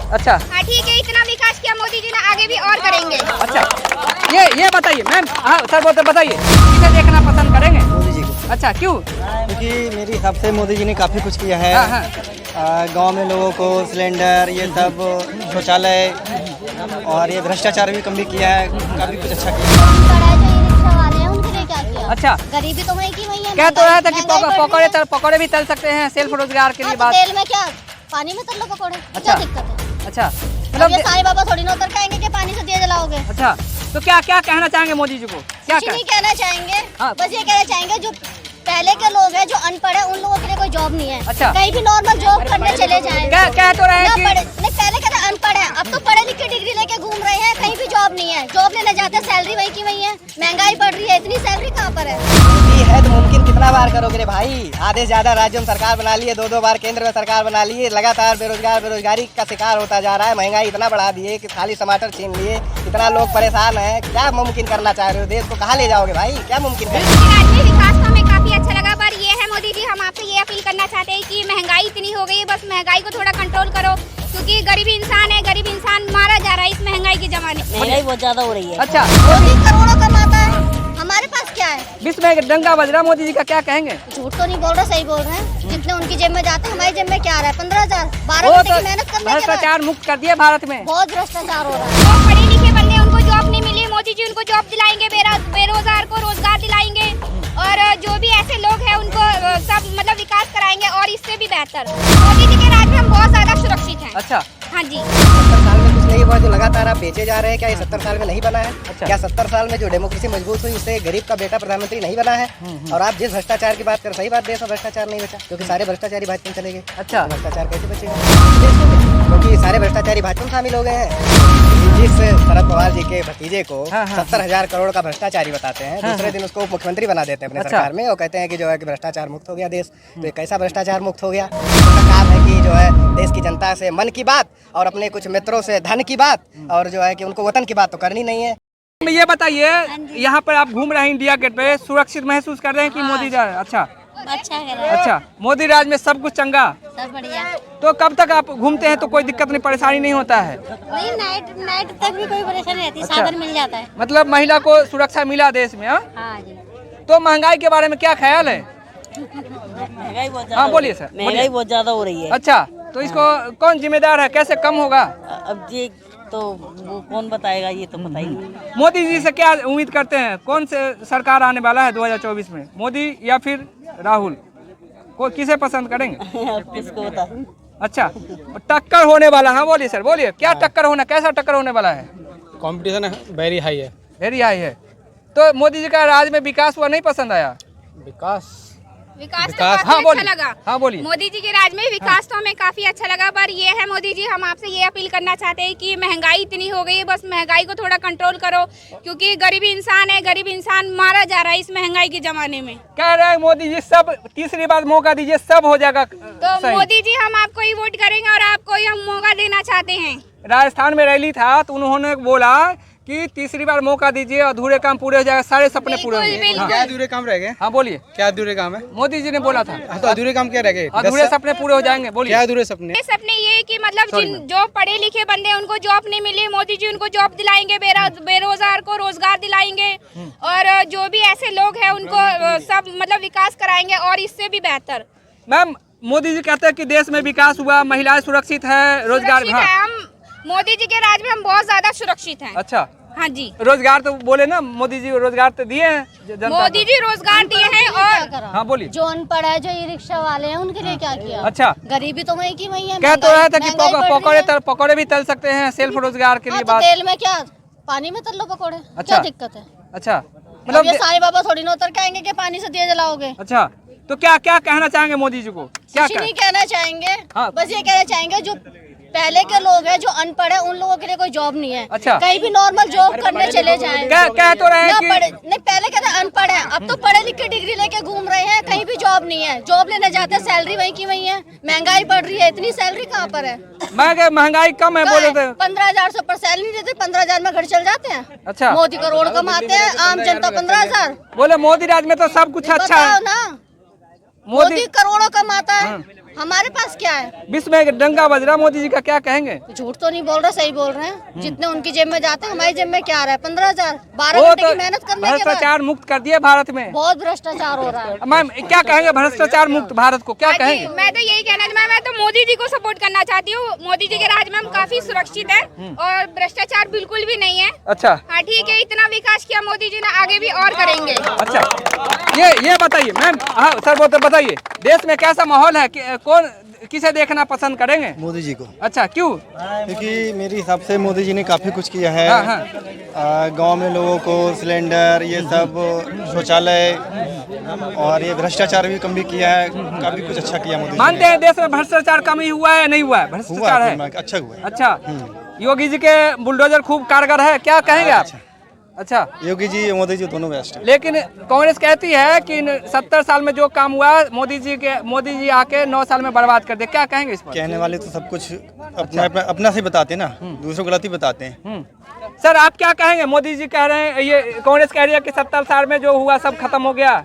अच्छा हाँ ठीक है, इतना विकास किया मोदी जी ने, आगे भी और करेंगे। अच्छा ये बताइए मैम, हाँ सर बोलते बताइए, किसे देखना पसंद करेंगे? मोदी जी को। अच्छा क्यों? क्योंकि मेरे हिसाब से मोदी जी ने काफ़ी कुछ किया है। हाँ। गांव में लोगों को सिलेंडर, ये सब शौचालय और ये भ्रष्टाचार भी कम भी किया है, काफ़ी कुछ अच्छा किया है। अच्छा गरीबी तो वही की वही है। कह तो रहा था कि पकौड़े भी तल सकते हैं सेल्फ रोजगार के लिए। बात तेल में क्या, पानी में तल लो पकौड़े, क्या दिक्कत है? अच्छा मतलब ये साईं बाबा थोड़ी ना उतर के आएंगे कि पानी से दिए जलाओगे। अच्छा तो क्या क्या कहना चाहेंगे मोदी जी को? क्या कुछ नहीं कहना चाहेंगे, हाँ। बस ये कहना चाहेंगे जो पहले के लोग हैं जो अनपढ़ है, उन लोगों के लिए कोई जॉब नहीं है। अच्छा। कहीं भी नॉर्मल जॉब करने चले जाएं। कह तो रहे हैं कि नहीं, पहले कहते अनपढ़ है, अब तो पढ़े लिखे डिग्री लेके घूम रहे हैं, कहीं भी जॉब नहीं है। जॉब लेने जाते हैं, सैलरी वही की वही है, महंगाई बढ़ रही है, इतनी सैलरी कहाँ पर है? मोदी है तो मुमकिन कितना बार करोगे रे भाई? आधे से ज्यादा राज्यों में सरकार बना लिए, 2-2 बार केंद्र में सरकार बना लिए, लगातार बेरोजगारी का शिकार होता जा रहा है। महंगाई इतना बढ़ा दिए कि खाली टमाटर छीन लिए, इतना लोग परेशान है। क्या मुमकिन करना चाह रहे हो? देश को कहाँ ले जाओगे भाई? क्या मुमकिन कर? विकास तो हमें काफी अच्छा लगा, पर ये है मोदी जी, हम आपसे ये अपील करना चाहते हैं कि महंगाई इतनी हो गई है, बस महंगाई को थोड़ा कंट्रोल करो, क्योंकि गरीब इंसान है, गरीब इंसान मारा जा रहा है इस महंगाई के जमाने में। महंगाई बहुत ज्यादा हो रही है। अच्छा मोदी करोड़ों कमाता है, हमारे पास क्या है? विश्व में डंका बज रहा, मोदी जी का क्या कहेंगे? झूठ तो नहीं बोल रहे, सही बोल रहे हैं। जितने उनकी जेब में जाते हैं, हमारी जेब में क्या आ रहा है? 15,000, 12 घंटे की मेहनत करने के बाद भ्रष्टाचार मुक्त कर दिया भारत में। बहुत भ्रष्टाचार हो रहा है। जो पढ़े लिखे बंदे उनको जॉब नहीं मिली, मोदी जी उनको जॉब दिलाएंगे, बेरोजगार को रोजगार दिलाएंगे, और जो भी ऐसे लोग हैं उनको सब मतलब विकास कराएंगे, और इससे भी बेहतर। मोदी जी के राज में हम बहुत ज्यादा सुरक्षित हैं। अच्छा हाँ जी। 70 साल में कुछ नहीं हुआ जो लगातार आप बेचे जा रहे हैं, क्या ये 70 साल में नहीं बना है? अच्छा। क्या 70 साल में जो डेमोक्रेसी मजबूत हुई उससे गरीब का बेटा प्रधानमंत्री नहीं बना है? और आप जिस भ्रष्टाचार की बात कर, सही बात, देश में भ्रष्टाचार नहीं बचा, क्योंकि सारे भ्रष्टाचारी भाजपा में चले गए। अच्छा। तो भ्रष्टाचार कैसे बचेगा देश में? क्योंकि सारे भ्रष्टाचारी भाजपा में शामिल हो गए हैं। जिस शरद पवार जी के भतीजे को 70,000 करोड़ का भ्रष्टाचारी बताते हैं, दूसरे दिन उसको मुख्यमंत्री बना देते हैं अपने सरकार में, और कहते हैं कि जो है कि भ्रष्टाचार मुक्त हो गया देश। तो ये कैसा भ्रष्टाचार मुक्त हो गया? उसका काम है कि जो है देश की जनता से मन की बात और अपने कुछ मित्रों से धन की बात, और जो है कि उनको वतन की बात तो करनी नहीं है। ये बताइए, यहाँ पर आप घूम रहे हैं इंडिया गेट पे, सुरक्षित महसूस कर रहे हैं कि मोदी राज? अच्छा अच्छा, मोदी राज में सब कुछ चंगा, सब बढ़िया। तो कब तक आप घूमते हैं तो कोई दिक्कत नहीं, परेशानी नहीं होता है? नहीं, नाइट तक भी कोई परेशानी रहती है। अच्छा। साधन मिल जाता है। मतलब महिला को सुरक्षा मिला देश में? हाँ जी। तो महंगाई के बारे में क्या ख्याल है? महंगाई बहुत हाँ बोलिए सर। महंगाई बहुत ज्यादा हो रही है। अच्छा तो इसको कौन जिम्मेदार है, कैसे कम होगा? अब ये तो वो कौन बताएगा, ये तो पता ही नहीं। मोदी जी से क्या उम्मीद करते हैं? कौन से सरकार आने वाला है 2024 में, मोदी या फिर राहुल? को किसे पसंद करेंगे? किसको बता? अच्छा टक्कर होने वाला, हाँ बोलिए सर, बोलिए क्या टक्कर होना, कैसा टक्कर होने वाला है? कंपटीशन वेरी हाई है। वेरी हाई है। तो मोदी जी का राज में विकास हुआ, नहीं पसंद आया? विकास विकास तो काफी हाँ अच्छा बोलिए। लगा। हाँ बोलिए। मोदी जी के राज में विकास तो हमें काफी अच्छा लगा, पर ये है मोदी जी, हम आपसे ये अपील करना चाहते हैं कि महंगाई इतनी हो गई है, बस महंगाई को थोड़ा कंट्रोल करो, क्योंकि गरीब इंसान है, गरीब इंसान मारा जा रहा है इस महंगाई के जमाने में। कह रहे हैं मोदी जी सब, तीसरी बार मौका दीजिए, सब हो जाएगा तो सही। मोदी जी हम आपको ही वोट करेंगे, और आपको ही हम मौका देना चाहते हैं। राजस्थान में रैली था तो उन्होंने बोला कि तीसरी बार मौका दीजिए, अधूरे काम पूरे हो जाएगा, सारे सपने पूरे होंगे। बिल्कुल। क्या अधूरे काम रह गए? हाँ बोलिए। क्या अधूरे काम है? मोदी जी ने बोला था तो अधूरे काम क्या रह गए? अधूरे सपने पूरे हो जाएंगे, बोलिए। क्या अधूरे सपने? ये सपने ये कि मतलब जो पढ़े लिखे बंदे उनको जॉब नहीं मिली, मोदी जी उनको जॉब दिलाएंगे, बेरोजगार को रोजगार दिलाएंगे, और जो भी ऐसे लोग हैं उनको सब मतलब विकास कराएंगे, और इससे भी बेहतर। मैम मोदी जी कहते हैं कि देश में विकास हुआ, महिलाएं सुरक्षित है, रोजगार। सुरक्षित है, हम मोदी जी के राज में हम बहुत ज्यादा सुरक्षित हैं। अच्छा हाँ जी। रोजगार तो बोले ना, मोदी जी रोजगार तो दिए हैं जनता को। मोदी जी रोजगार दिए हैं, और हाँ बोलिए। जो अनपढ़ है, जो ई रिक्शा वाले हैं, उनके लिए क्या किया? अच्छा गरीबी तो वही की वही है। कह तो रहा था कि महंगाई पकौड़े भी तल सकते हैं सेल्फ रोजगार के लिए। तो बात तेल में क्या, पानी में तल लो पकौड़े, अच्छा। क्या दिक्कत है? अच्छा मतलब ये साईं बाबा थोड़ी ना उतर के आएंगे कि पानी से दिए जलाओगे। अच्छा तो क्या क्या कहना चाहेंगे मोदी जी को? क्या कुछ नहीं कहना चाहेंगे, हाँ। बस ये कहना चाहेंगे जो पहले के लोग हैं जो अनपढ़ है, उन लोगों के लिए कोई जॉब नहीं है। अच्छा। कहीं भी नॉर्मल जॉब करने चले जाएं। कह तो रहे हैं कि नहीं, पहले कहते अनपढ़ है, अब तो पढ़े लिखे डिग्री लेके घूम रहे हैं, कहीं भी जॉब नहीं है। जॉब लेने जाते हैं, सैलरी वही की वही है, महंगाई बढ़ रही है, इतनी सैलरी कहाँ पर है? महंगाई कम है बोले थे। 15,000 से ऊपर सैलरी देते, 15,000 में घर चल जाते हैं। अच्छा मोदी करोड़ कमाते हैं, आम जनता 15,000। बोले मोदी राज में तो सब कुछ अच्छा बताओ है। ना, मोदी करोड़ों कमाता है, हमारे पास क्या है? विश्व में डंका बज रहा, मोदी जी का क्या कहेंगे? झूठ तो नहीं बोल रहे, सही बोल रहे हैं। जितने उनकी जेब में जाते हैं हमारी जेब में क्या आ रहा है? 15,000 12 वो घंटे तो की मेहनत करने के बाद भ्रष्टाचार मुक्त कर दिए भारत में। बहुत भ्रष्टाचार हो रहा है। मैम क्या कहेंगे भ्रष्टाचार मुक्त भारत को, क्या कहेंगे? मैं तो यही कहना चाहती हूँ, मैं तो मोदी जी को सपोर्ट करना चाहती हूँ। मोदी जी के राज में हम काफी सुरक्षित है और भ्रष्टाचार बिल्कुल भी नहीं है। अच्छा हाँ ठीक है, इतना विकास किया मोदी जी ने, आगे भी और करेंगे। अच्छा ये बताइए मैम, हाँ सर बताइए, देश में कैसा माहौल है, कौन किसे देखना पसंद करेंगे? मोदी जी को। अच्छा क्यों? क्योंकि मेरे हिसाब से मोदी जी ने काफ़ी कुछ किया है। हाँ, हाँ। गांव में लोगों को सिलेंडर, ये सब शौचालय और ये भ्रष्टाचार भी कम भी किया है। काफ़ी कुछ अच्छा किया मोदी जी ने। मानते हैं देश में भ्रष्टाचार कम ही हुआ है, नहीं हुआ है? भ्रष्टाचार है, अच्छा हुआ है। अच्छा योगी जी के बुलडोजर खूब कारगर है, क्या कहेंगे आप? अच्छा योगी जी मोदी जी दोनों बेस्ट है। लेकिन कांग्रेस कहती है कि 70 साल में जो काम हुआ मोदी जी आके 9 साल में बर्बाद कर दे, क्या कहेंगे इस पर? कहने वाले तो सब कुछ अपना से बताते ना, दूसरों को गलती बताते हैं। सर आप क्या कहेंगे? मोदी जी कह रहे हैं, ये कांग्रेस कह रही है कि 70 साल में जो हुआ सब खत्म हो गया।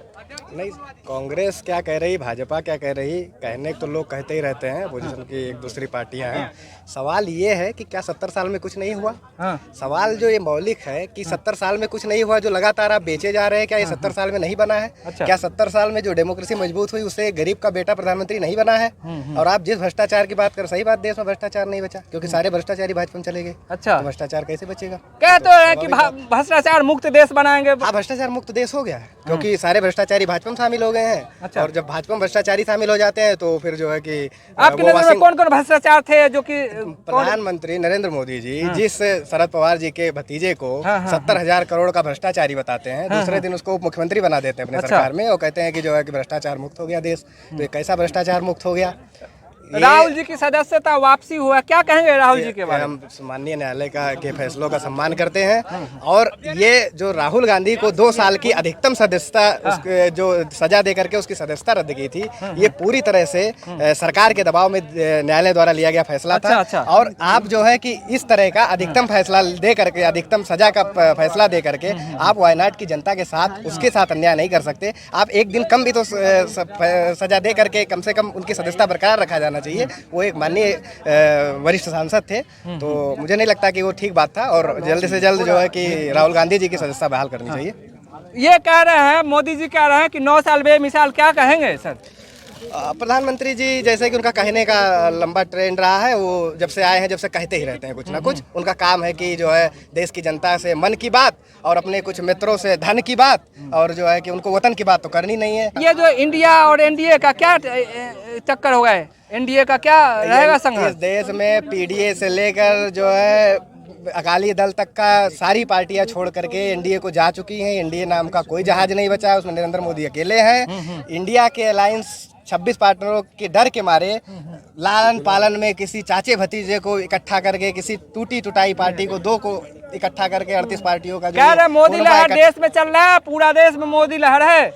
नहीं, कांग्रेस क्या कह रही, भाजपा क्या कह रही, कहने तो लोग कहते ही रहते हैं, अपोजिशन की एक दूसरी पार्टियां हैं। सवाल ये है कि क्या 70 साल में कुछ नहीं हुआ? हाँ। सवाल जो ये मौलिक है कि 70 साल में कुछ नहीं हुआ, जो लगातार आप बेचे जा रहे हैं, क्या ये 70 साल में नहीं बना है? अच्छा। क्या 70 साल में जो डेमोक्रेसी मजबूत हुई उससे गरीब का बेटा प्रधानमंत्री नहीं बना है? और आप जिस भ्रष्टाचार की बात कर, सही बात, देश में भ्रष्टाचार नहीं बचा क्योंकि सारे भ्रष्टाचारी भाजपा में चले गए। अच्छा तो भ्रष्टाचार कैसे बचेगा? कह तो है कि भ्रष्टाचार मुक्त देश बनाएंगे। हाँ, भ्रष्टाचार मुक्त देश हो गया है क्योंकि सारे भ्रष्टाचारी भाजपा में शामिल हो गए हैं। अच्छा। और जब भाजपा में भ्रष्टाचारी शामिल हो जाते हैं तो फिर जो है कि आपकी नजर में कौन कौन भ्रष्टाचार थे जो कि प्रधानमंत्री नरेंद्र मोदी जी जिस शरद पवार जी के भतीजे को 70,000 करोड़ का भ्रष्टाचारी बताते हैं, दूसरे दिन उसको उप मुख्यमंत्री बना देते हैं अपने सरकार में और कहते हैं कि जो है कि भ्रष्टाचार मुक्त हो गया देश। तो ये कैसा भ्रष्टाचार मुक्त हो गया? राहुल जी की सदस्यता वापसी हुआ, क्या कहेंगे राहुल जी के बारे में? हम माननीय न्यायालय के फैसलों का सम्मान करते हैं और ये जो राहुल गांधी को 2 साल की अधिकतम सदस्यता जो सजा दे करके उसकी सदस्यता रद्द की थी, ये पूरी तरह से सरकार के दबाव में न्यायालय द्वारा लिया गया फैसला था। अच्छा। और आप जो है कि इस तरह का अधिकतम फैसला दे करके, अधिकतम सजा का फैसला दे करके आप वायनाड की जनता के साथ उसके साथ अन्याय नहीं कर सकते। आप एक दिन कम भी तो सजा दे करके कम से कम उनकी सदस्यता बरकरार रखा जाना चाहिए। वो एक माननीय वरिष्ठ सांसद थे, तो मुझे नहीं लगता कि वो ठीक बात था और जल्द से जल्द जो है कि राहुल गांधी जी की सदस्यता बहाल करनी चाहिए। ये कह रहे हैं, मोदी जी कह रहे हैं कि 9 साल बेमिसाल, क्या कहेंगे सर? प्रधानमंत्री जी जैसे कि उनका कहने का लंबा ट्रेंड रहा है, वो जब से आए हैं जब से कहते ही रहते हैं कुछ ना कुछ। उनका काम है कि जो है देश की जनता से मन की बात और अपने कुछ मित्रों से धन की बात, और जो है कि उनको वतन की बात तो करनी नहीं है। ये जो इंडिया और एनडीए का क्या चक्कर हो गया है, एनडीए का क्या रहेगा संघर्ष? इस देश में पीडीए से लेकर जो है अकाली दल तक का सारी पार्टियां छोड़ करके एनडीए को जा चुकी हैं। एनडीए नाम का कोई जहाज नहीं बचा है, उसमें नरेंद्र मोदी अकेले हैं। इंडिया के अलायंस 26 पार्टनरों के डर के मारे लालन पालन में किसी चाचे भतीजे को इकट्ठा करके, किसी टूटी टुटाई पार्टी को 2 को इकट्ठा करके 38 पार्टियों का जो मोदी लहर देश में चल रहा है, पूरा देश में मोदी लहर है।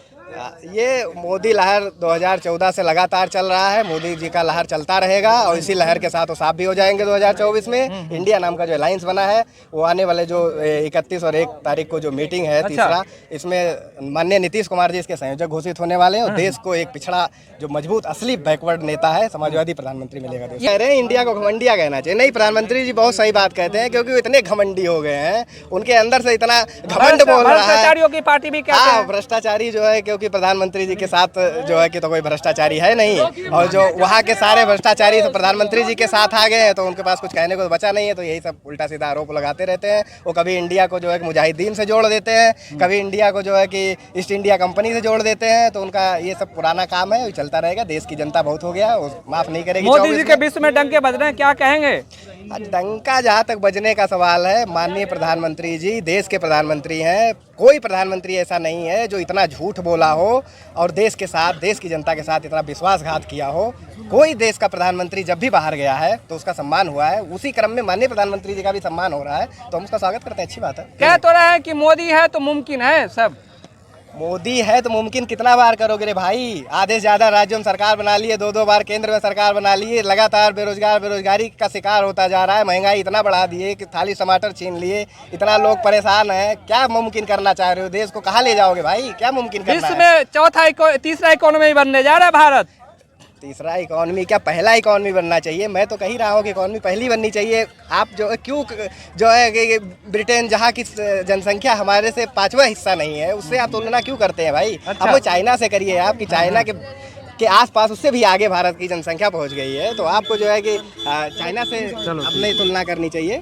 ये मोदी लहर 2014 से लगातार चल रहा है। मोदी जी का लहर चलता रहेगा और इसी लहर के साथ वो साफ भी हो जाएंगे 2024 में। इंडिया नाम का जो अलायंस बना है वो आने वाले जो 31 और 1 तारीख को जो मीटिंग है तीसरा, इसमें माननीय नीतीश कुमार जी इसके संयोजक घोषित होने वाले हैं और देश को एक पिछड़ा जो मजबूत असली बैकवर्ड नेता है समाजवादी प्रधानमंत्री मिलेगा। कह रहे हैं इंडिया को घमंडिया कहना चाहिए, नहीं, प्रधानमंत्री जी बहुत सही बात कहते हैं क्योंकि वो इतने घमंडी हो गए हैं, उनके अंदर से इतना घमंड बोल रहा है। भ्रष्टाचारियों की पार्टी भी कहते हैं। भ्रष्टाचारी जो है क्योंकि प्रधानमंत्री जी के साथ जो है कि तो कोई भ्रष्टाचारी है नहीं, और जो वहाँ के सारे भ्रष्टाचारी तो प्रधानमंत्री जी के साथ आ गए हैं तो उनके पास कुछ कहने को बचा नहीं है। तो यही सब उल्टा सीधा आरोप लगाते रहते हैं। वो कभी इंडिया को जो है मुजाहिदीन से जोड़ देते हैं, कभी इंडिया को जो है कि ईस्ट इंडिया कंपनी से जोड़ देते हैं। तो उनका ये सब पुराना काम है, चलता रहेगा। देश की जनता बहुत हो गया, माफ नहीं करेगी। मोदी जी के विश्व में डंके बज रहे हैं, क्या कहेंगे? डंका जहाँ तक बजने का सवाल है, माननीय प्रधानमंत्री जी देश के प्रधानमंत्री हैं। कोई प्रधानमंत्री ऐसा नहीं है जो इतना झूठ बोला हो और देश के साथ, देश की जनता के साथ इतना विश्वासघात किया हो। कोई देश का प्रधानमंत्री जब भी बाहर गया है तो उसका सम्मान हुआ है, उसी क्रम में माननीय प्रधानमंत्री जी का भी सम्मान हो रहा है, तो हम उसका स्वागत करते हैं। अच्छी बात है। कह तो रहे हैं कि मोदी है तो मुमकिन है सब। मोदी है तो मुमकिन कितना बार करोगे रे भाई? आधे से ज्यादा राज्यों में सरकार बना लिए, 2-2 बार केंद्र में सरकार बना लिए, लगातार बेरोजगारी का शिकार होता जा रहा है। महंगाई इतना बढ़ा दिए कि थाली टमाटर छीन लिए, इतना लोग परेशान हैं। क्या मुमकिन करना चाह रहे हो? देश को कहाँ ले जाओगे भाई? क्या मुमकिन करना है? विश्व में तीसरा इकोनॉमी बनने जा रहा है भारत। तीसरा इकॉनमी क्या पहला इकॉनमी बनना चाहिए। मैं तो कह ही रहा हूँ कि इकॉनमी पहली बननी चाहिए। आप जो क्यों जो है कि ब्रिटेन जहाँ की जनसंख्या हमारे से 5वां हिस्सा नहीं है, उससे आप तुलना क्यों करते हैं भाई? अब वो चाइना से करिए आप, कि चाइना के आसपास उससे भी आगे भारत की जनसंख्या पहुंच गई है, तो आपको जो है कि चाइना से अपनी तुलना करनी चाहिए।